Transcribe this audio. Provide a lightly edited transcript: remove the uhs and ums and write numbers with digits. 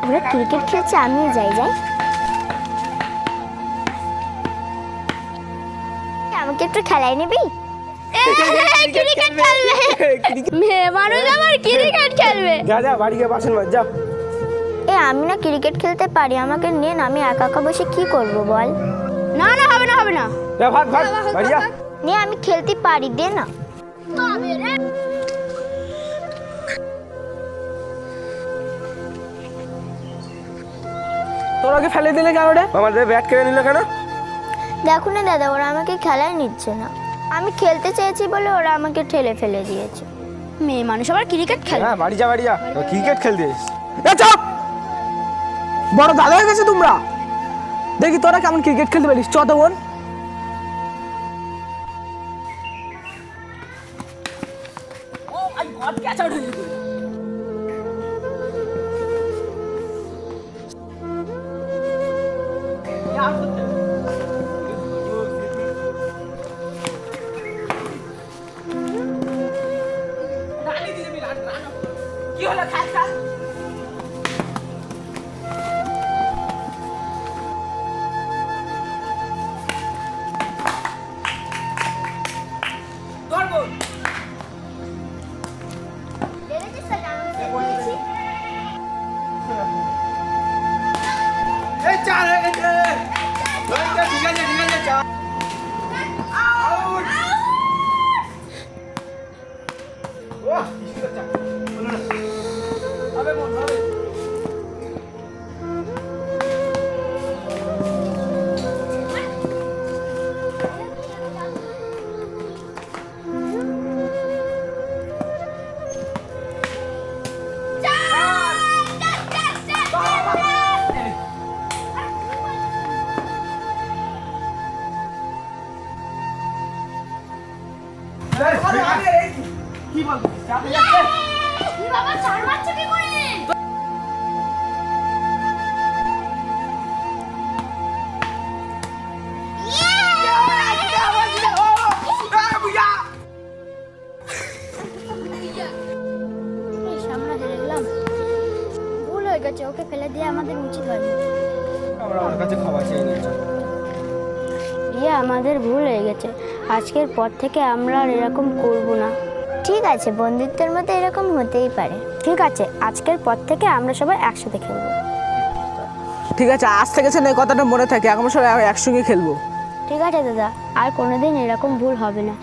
ওরা ক্রিকেট খেলছে, আমিও যাই যাই। আমাকে একটু খেলায় নিবি? ক্রিকেট খেলবে মেয়ে মানুষ, আমার ক্রিকেট খেলবে। যা যা বাড়ি গিয়ে বাসন মাজ যা। আমি না ক্রিকেট খেলতে পারি, আমাকে নে না, আমি একা একা বসে কি করব বল। না না, হবে না হবে না, যা ভাগ ভাগ বাড়ি যা। নে, আমি খেলতে পারি, দে না। তোর আগে ফেলে দিলে কেন রে? আমাদের ব্যাট কেড়ে নিল কেন? দেখো না দাদা, ওরা আমাকে খেলায় নিচ্ছে না। আমি খেলতে চেয়েছি বলে ওরা আমাকে ঠেলে ফেলে দিয়েছে। মেয়ে মানুষ আবার ক্রিকেট খেলে? হ্যাঁ বাড়ি যা বাড়ি যা, ক্রিকেট খেলতে এসেছিস। এ চুপ! বড় দাদা হয়ে গেছে তোমরা। দেখি তোরা কেমন ক্রিকেট খেলতে পারিস। চ তো বোন। কি হলো? খেল খেল। এই চার হয়ে গেছে। ঠিক আছে ঠিক আছে, চার। আউট। ওহ, কি সুন্দর চার। বলো না। হবে মন হবে। কি বলছিস? চাপে যাচ্ছে। কি বাবা, চার মারছো কি করে? সামনে হেরে গেলাম, ভুল হয়ে গেছে, ওকে ফেলে দিয়ে আমাদের উচিত হয়নি। আমরা ওর কাছে ক্ষমা চেয়ে নিয়েছি। আমাদের ভুল হয়ে গেছে, আজকের পর থেকে আমরা আর এরকম করব না। ঠিক আছে, বন্ধুত্বের মধ্যে এরকম হতেই পারে। ঠিক আছে, আজকের পর থেকে আমরা সবাই একসাথে খেলবো। ঠিক আছে, আজ থেকে যেন এই কথাটা মনে থাকে, আমরা সবাই একসঙ্গে খেলবো। ঠিক আছে দাদা, আর কোনোদিন এরকম ভুল হবে না।